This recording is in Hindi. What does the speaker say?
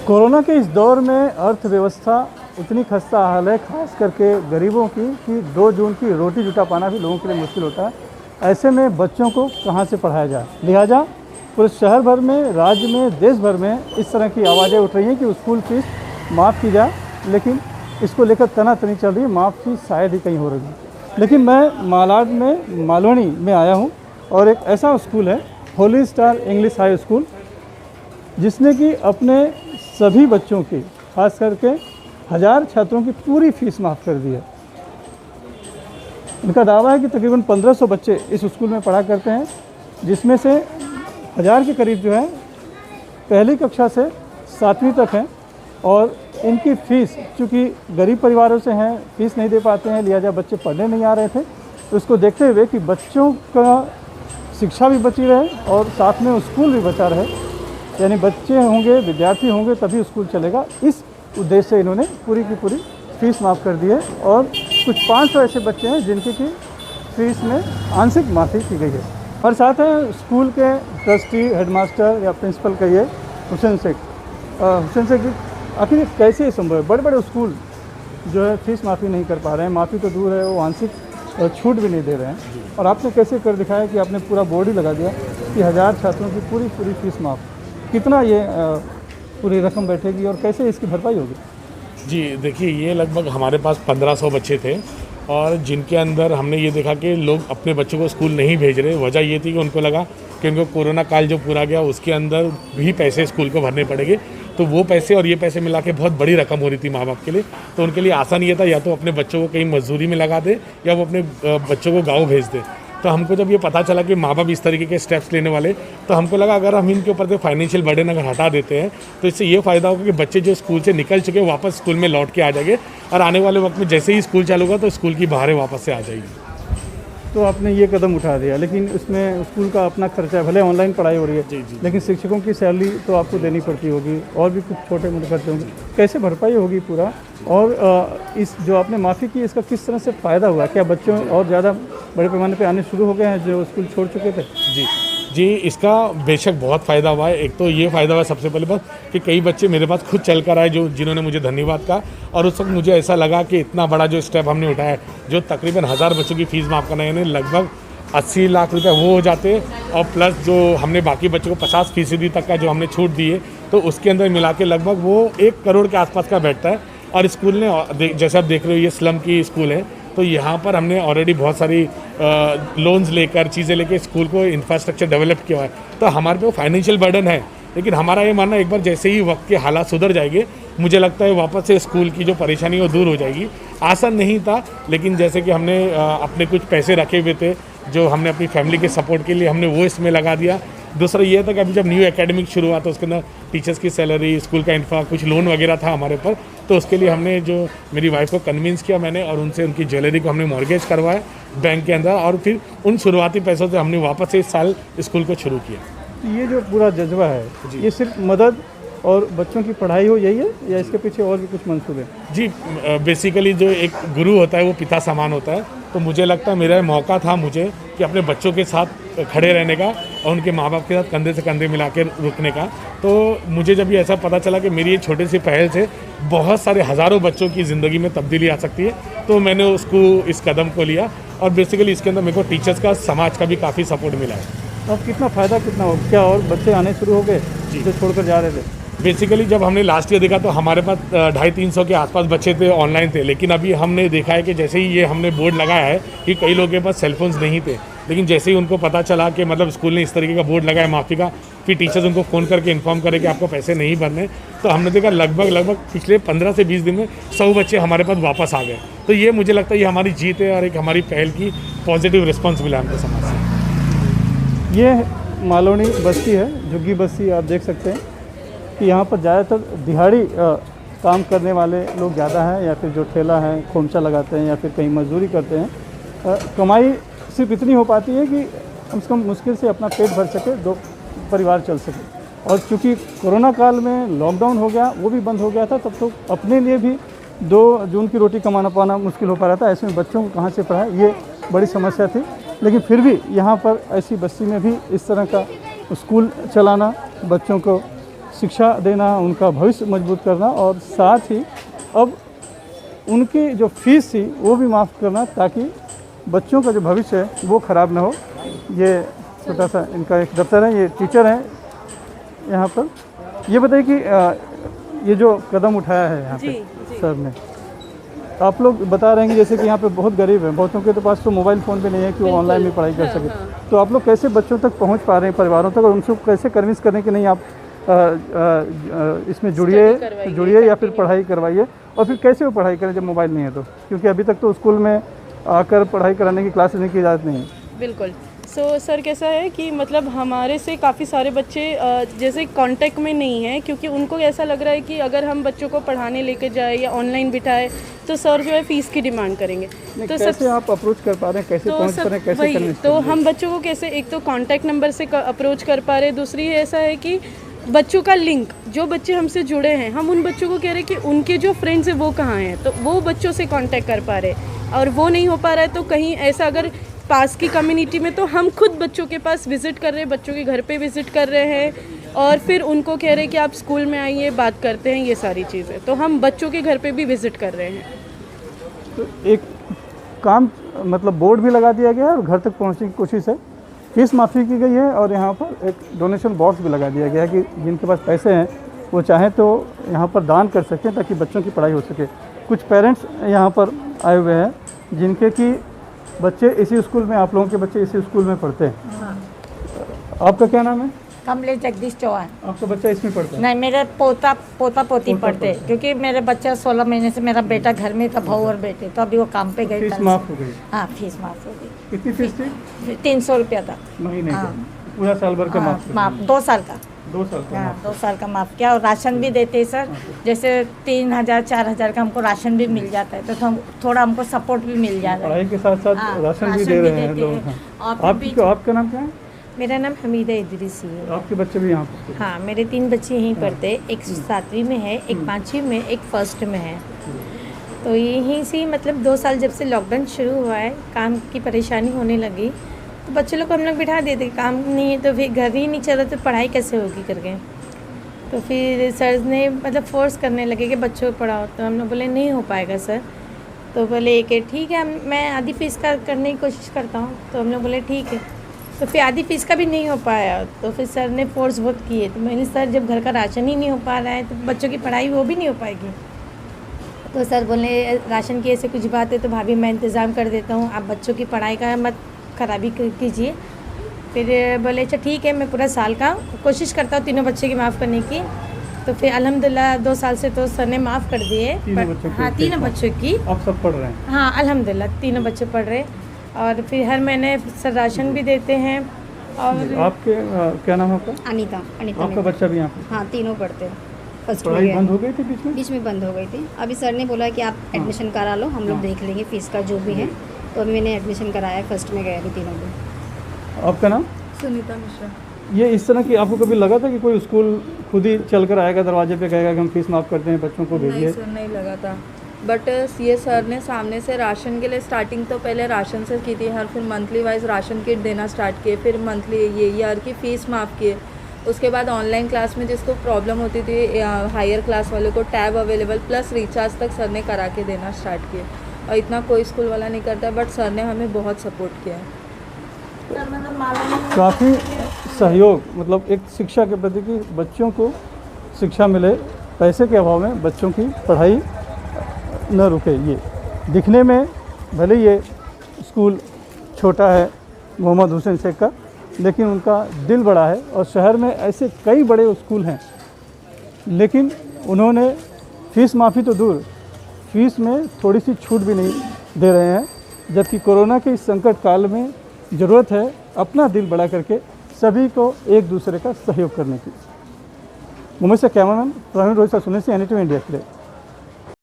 कोरोना के इस दौर में अर्थव्यवस्था इतनी खस्ता हाल है, खास करके गरीबों की, कि 2 जून की रोटी जुटा पाना भी लोगों के लिए मुश्किल होता है। ऐसे में बच्चों को कहां से पढ़ाया जाए, लिहाजा पूरे शहर भर में, राज्य में, देश भर में इस तरह की आवाज़ें उठ रही हैं कि स्कूल फीस माफ़ की जाए, लेकिन इसको लेकर तनातनी चल रही है। माफ़ की शायद ही कहीं हो रही है। लेकिन मैं मालाड में, मालवनी में आया हूँ और एक ऐसा स्कूल है Holi star English high school, जिसने कि अपने सभी बच्चों की, खास करके 1000 छात्रों की पूरी फीस माफ़ कर दी है। इनका दावा है कि तकरीबन 1500 बच्चे इस स्कूल में पढ़ा करते हैं, जिसमें से 1000 के करीब जो है पहली कक्षा से 7वीं तक हैं। और इनकी फ़ीस, चूँकि गरीब परिवारों से हैं, फ़ीस नहीं दे पाते हैं, लिहाजा बच्चे पढ़ने नहीं आ रहे थे, तो इसको देखते हुए कि बच्चों का शिक्षा भी बची रहे और साथ में स्कूल भी बचा रहे, यानी बच्चे होंगे, विद्यार्थी होंगे तभी स्कूल चलेगा, इस उद्देश्य से इन्होंने पूरी की पूरी फ़ीस माफ़ कर दी है। और कुछ 500 ऐसे बच्चे हैं जिनकी की फ़ीस में आंशिक माफ़ी की गई है। और साथ है स्कूल के ट्रस्टी, हेडमास्टर या प्रिंसिपल कहिए, हुसैन शेख जी, आखिर ये कैसे संभव है? बड़े बड़े स्कूल जो है फ़ीस माफ़ी नहीं कर पा रहे हैं, माफ़ी तो दूर है, वो आंशिक छूट भी नहीं दे रहे हैं, और आपने कैसे कर दिखाया कि आपने पूरा बोर्ड ही लगा दिया कि 1000 छात्रों की पूरी फ़ीस माफ़। कितना ये पूरी रकम बैठेगी और कैसे इसकी भरपाई होगी? जी देखिए, ये लगभग हमारे पास 1500 बच्चे थे और जिनके अंदर हमने ये देखा कि लोग अपने बच्चों को स्कूल नहीं भेज रहे। वजह ये थी कि उनको लगा कि उनको कोरोना काल जो पूरा गया उसके अंदर भी पैसे स्कूल को भरने पड़ेंगे, तो वो पैसे और ये पैसे मिला के बहुत बड़ी रकम हो रही थी माँ बाप के लिए। तो उनके लिए आसान ये था, या तो अपने बच्चों को कहीं मजदूरी में लगा दे या वो अपने बच्चों को गाँव भेज दे। तो हमको जब ये पता चला कि माँ बाप इस तरीके के स्टेप्स लेने वाले, तो हमको लगा अगर हम इनके ऊपर से फाइनेंशियल बर्डन अगर हटा देते हैं तो इससे ये फ़ायदा होगा कि बच्चे जो स्कूल से निकल चुके हैं वापस स्कूल में लौट के आ जाएंगे, और आने वाले वक्त में जैसे ही स्कूल चालू होगा तो स्कूल की बाहरें वापस से आ जाएगी। तो आपने ये कदम उठा दिया, लेकिन उसमें स्कूल का अपना खर्चा है, भले ऑनलाइन पढ़ाई हो रही है, जी। लेकिन शिक्षकों की सैलरी तो आपको देनी पड़ती होगी और भी कुछ छोटे मोटे खर्चे होंगे, कैसे भरपाई होगी पूरा? और इस जो आपने माफ़ी की, इसका किस तरह से फ़ायदा हुआ? क्या बच्चों और ज़्यादा बड़े पैमाने पे आने शुरू हो गए हैं जो स्कूल छोड़ चुके थे? जी, इसका बेशक बहुत फ़ायदा हुआ है। एक तो ये फ़ायदा हुआ सबसे पहले बात कि कई बच्चे मेरे पास खुद चल कर आए जिन्होंने मुझे धन्यवाद कहा, और उस वक्त मुझे ऐसा लगा कि इतना बड़ा जो स्टेप हमने उठाया है, जो तकरीबन 1000 बच्चों की फ़ीस माफ़ करना, यानी लगभग 80 लाख रुपए वो हो जाते, और प्लस जो हमने बाकी बच्चों को 50% तक का जो हमने छूट दी है, तो उसके अंदर मिला के लगभग वो 1 करोड़ के आसपास का बैठता है। और स्कूल ने, जैसे आप देख रहे हो, ये स्लम की स्कूल है, तो यहाँ पर हमने ऑलरेडी बहुत सारी लोन्स लेकर, चीज़ें लेकर स्कूल को इंफ्रास्ट्रक्चर डेवलप किया है। तो हमारे पे फाइनेंशियल बर्डन है, लेकिन हमारा ये मानना, एक बार जैसे ही वक्त के हालात सुधर जाएंगे, मुझे लगता है वापस से स्कूल की जो परेशानी वो दूर हो जाएगी। आसान नहीं था, लेकिन जैसे कि हमने अपने कुछ पैसे रखे हुए थे जो हमने अपनी फैमिली के सपोर्ट के लिए हमने वो इसमें लगा दिया। दूसरा ये था कि अभी जब न्यू एकेडमिक शुरू हुआ तो उसके अंदर टीचर्स की सैलरी, स्कूल का इंफ्रा, कुछ लोन वगैरह था हमारे ऊपर, तो उसके लिए हमने जो मेरी वाइफ को कन्विंस किया मैंने, और उनसे उनकी ज्वेलरी को हमने मॉर्गेज करवाया बैंक के अंदर, और फिर उन शुरुआती पैसों से हमने वापस से इस साल स्कूल को शुरू किया। ये जो पूरा जज्बा है, ये सिर्फ मदद और बच्चों की पढ़ाई हो, यही है या इसके पीछे और भी कुछ मंसूबे? जी, बेसिकली जो एक गुरु होता है वो पिता समान होता है, तो मुझे लगता है मेरा मौका था मुझे कि अपने बच्चों के साथ खड़े रहने का और उनके माँ बाप के साथ कंधे से कंधे मिला के रुकने का। तो मुझे जब ये ऐसा पता चला कि मेरी ये छोटी सी पहल से बहुत सारे हज़ारों बच्चों की ज़िंदगी में तब्दीली आ सकती है, तो मैंने उसको, इस कदम को लिया, और बेसिकली इसके अंदर मेरे को टीचर्स का, समाज का भी काफ़ी सपोर्ट मिला है। अब कितना फ़ायदा कितना हो, क्या और बच्चे आने शुरू हो गए जो छोड़कर जा रहे थे? बेसिकली जब हमने लास्ट ईयर देखा तो हमारे पास 250-300 के आसपास बच्चे थे, ऑनलाइन थे, लेकिन अभी हमने देखा है कि जैसे ही ये हमने बोर्ड लगाया है कि कई लोगों के पास सेलफोन्स नहीं थे, लेकिन जैसे ही उनको पता चला कि मतलब स्कूल ने इस तरीके का बोर्ड लगाया माफ़ी का, फिर टीचर्स उनको फ़ोन करके इन्फॉर्म करें कि आपको पैसे नहीं भरने, तो हमने देखा लगभग पिछले 15 से 20 दिन में 100 बच्चे हमारे पास वापस आ गए। तो ये मुझे लगता है ये हमारी जीत है और एक हमारी पहल की पॉजिटिव रिस्पॉन्स मिला हमको समाज से। ये मालवनी बस्ती है, झुग्गी बस्ती, आप देख सकते हैं कि यहाँ पर ज़्यादातर दिहाड़ी काम करने वाले लोग ज़्यादा हैं, या फिर जो ठेला है, खोमचा लगाते हैं, या फिर कहीं मजदूरी करते हैं। कमाई सिर्फ इतनी हो पाती है कि कम से कम मुश्किल से अपना पेट भर सके, 2 परिवार चल सके। और चूँकि कोरोना काल में लॉकडाउन हो गया, वो भी बंद हो गया था, तब तो अपने लिए भी 2 जून की रोटी कमाना पाना मुश्किल हो पा रहा था। ऐसे में बच्चों को कहाँ से पढ़ाएं, ये बड़ी समस्या थी। लेकिन फिर भी यहाँ पर ऐसी बस्ती में भी इस तरह का स्कूल चलाना, बच्चों को शिक्षा देना, उनका भविष्य मजबूत करना और साथ ही अब उनकी जो फीस थी वो भी माफ़ करना, ताकि बच्चों का जो भविष्य है वो ख़राब ना हो। ये छोटा सा इनका एक दफ्तर है, ये टीचर हैं यहाँ पर। ये बताइए कि ये जो कदम उठाया है यहाँ पे सर ने, आप लोग बता रहे हैं कि जैसे कि यहाँ पे बहुत गरीब हैं, बहुतों के तो पास तो मोबाइल फ़ोन भी नहीं है कि वो ऑनलाइन भी पढ़ाई कर सके। तो आप लोग कैसे बच्चों तक पहुँच पा रहे हैं, परिवारों तक, और उनको कैसे कन्विंस करने कि नहीं आप इसमें जुड़िए या फिर पढ़ाई करवाइए, और फिर कैसे वो पढ़ाई करें जब मोबाइल नहीं है तो? क्योंकि अभी तक तो स्कूल में आकर पढ़ाई कराने की क्लास लेने की इजाज़त नहीं है। बिल्कुल। सर कैसा है कि मतलब हमारे से काफ़ी सारे बच्चे जैसे कांटेक्ट में नहीं हैं, क्योंकि उनको ऐसा लग रहा है कि अगर हम बच्चों को पढ़ाने लेके जाए या ऑनलाइन बिठाए तो सर जो है फ़ीस की डिमांड करेंगे। तो कैसे आप अप्रोच कर पा रहे हैं, कैसे पहुंच पा रहे हैं, कैसे वही तो हम बच्चों को कैसे, एक तो कांटेक्ट नंबर से अप्रोच कर पा रहे, दूसरी ऐसा है कि बच्चों का लिंक, जो बच्चे हमसे जुड़े हैं हम उन बच्चों को कह रहे हैं कि उनके जो फ्रेंड्स हैं वो कहाँ हैं, तो वो बच्चों से कांटेक्ट कर पा रहे, और वो नहीं हो पा रहा है तो कहीं ऐसा अगर पास की कम्युनिटी में, तो हम खुद बच्चों के पास विज़िट कर रहे हैं, बच्चों के घर पे विज़िट कर रहे हैं, और फिर उनको कह रहे हैं कि आप स्कूल में आइए, बात करते हैं, ये सारी चीज़ें। तो हम बच्चों के घर पे भी विज़िट कर रहे हैं। तो एक काम मतलब बोर्ड भी लगा दिया गया है और घर तक पहुंचने की कोशिश है, फीस माफ़ी की गई है, और यहाँ पर एक डोनेशन बॉक्स भी लगा दिया गया है कि जिनके पास पैसे हैं वो चाहें तो यहाँ पर दान कर सकें ताकि बच्चों की पढ़ाई हो सके। कुछ पेरेंट्स यहाँ पर आए हुए हैं जिनके कि बच्चे इसी स्कूल में, आप लोगों के बच्चे इसी स्कूल में पढ़ते हैं। हाँ। आपका क्या नाम है? कमलेश जगदीश चौहान। आपका बच्चा इसमें पढ़ता है? नहीं, मेरे पोता पोती पढ़ते, क्योंकि मेरे बच्चा 16 महीने से, मेरा बेटा घर में था, बहू और बेटे, तो अभी वो काम पे गए। फीस माफ़ हो गई? हाँ, फीस माफ़ हो गई। कितनी फीस थी? 300 रुपया था महीने हाँ। का? पूरा साल भर का माफ़ 2 साल का। 2 साल का? हाँ, 2 साल का माफ़ किया, और राशन भी देते हैं सर। जैसे 3000 4000 का हमको राशन भी मिल जाता है, तो हम थोड़ा हमको सपोर्ट भी मिल जाता है। पढ़ाई के साथ साथ हाँ, राशन भी दे रहे हैं लोग। आपका नाम क्या है? मेरा नाम हमीदा इदरीसी है। आपके बच्चे भी यहाँ पढ़ते हैं? हाँ, मेरे 3 बच्चे यहीं पढ़ते हैं, एक 7वीं में है, एक 5वीं में, एक 1st में है। तो यहीं से मतलब 2 साल जब से लॉकडाउन शुरू हुआ है, काम की परेशानी होने लगी, तो बच्चों लोग को हम लोग बिठा देते, काम नहीं है तो फिर घर ही नहीं चल रहा तो पढ़ाई कैसे होगी करके। तो फिर सर ने मतलब फोर्स करने लगे कि बच्चों को पढ़ाओ, तो हम लोग बोले नहीं हो पाएगा सर। तो बोले कि ठीक है, मैं आधी फीस का करने की कोशिश करता हूँ। तो हम लोग बोले ठीक है। तो फिर आधी फीस का भी नहीं हो पाया, तो फिर सर ने फोर्स बहुत किए। तो मैंने सर जब घर का राशन ही नहीं हो पा रहा है तो बच्चों की पढ़ाई वो भी नहीं हो पाएगी। तो सर बोले राशन की ऐसे कुछ बात है तो भाभी मैं इंतज़ाम कर देता हूँ, आप बच्चों की पढ़ाई का मत खराबी कीजिए। फिर बोले अच्छा ठीक है, मैं पूरा साल का कोशिश करता हूँ तीनों बच्चे की माफ़ करने की। तो फिर अल्हम्दुलिल्लाह 2 साल से तो सर ने माफ़ कर दिए। हाँ, तीनों बच्चों की। आप सब पढ़ रहे हैं? हाँ, अल्हम्दुलिल्लाह तीनों बच्चे पढ़ रहे, और फिर हर महीने सर राशन भी देते हैं। और आपके क्या नाम है आपका? अनीता आपका बच्चा भी यहाँ पे? हाँ, तीनों पढ़ते हैं। फर्स्ट में पढ़ाई गया, बंद हो गई थी बीच में? बीच में बंद हो गई थी। अभी सर ने बोला कि आप एडमिशन करा लो, हम लोग देख लेंगे फीस का जो भी है। तो अभी मैंने एडमिशन कराया, फर्स्ट में गया अभी तीनों को। आपका नाम? सुनीता मिश्रा। ये इस तरह की आपको कभी लगा था कि कोई स्कूल खुद ही चल कर आएगा, दरवाजे पे कहेगा कि हम फीस माफ़ करते हैं, बच्चों को भेजिए? नहीं सर, नहीं लगा था। बट ये सर ने सामने से राशन के लिए स्टार्टिंग तो पहले राशन से की थी, हर फिर मंथली वाइज राशन किट देना स्टार्ट किए, फिर मंथली ये ईयर की फ़ीस माफ़ किए। उसके बाद ऑनलाइन क्लास में जिसको प्रॉब्लम होती थी, हायर क्लास वाले को टैब अवेलेबल प्लस रिचार्ज तक सर ने करा के देना स्टार्ट किए। और इतना कोई स्कूल वाला नहीं करता, बट सर ने हमें बहुत सपोर्ट किया है। काफ़ी सहयोग, मतलब एक शिक्षा के प्रति कि बच्चों को शिक्षा मिले, पैसे के अभाव में बच्चों की पढ़ाई न रुके। ये दिखने में भले ये स्कूल छोटा है मोहम्मद हुसैन शेख का, लेकिन उनका दिल बड़ा है, और शहर में ऐसे कई बड़े स्कूल हैं, लेकिन उन्होंने फ़ीस माफ़ी तो दूर, फीस में थोड़ी सी छूट भी नहीं दे रहे हैं, जबकि कोरोना के इस संकट काल में ज़रूरत है अपना दिल बड़ा करके सभी को एक दूसरे का सहयोग करने की। मुंबई से कैमरामैन प्रवीण रोहित से सुनील सिंह, NDTV इंडिया के लिए।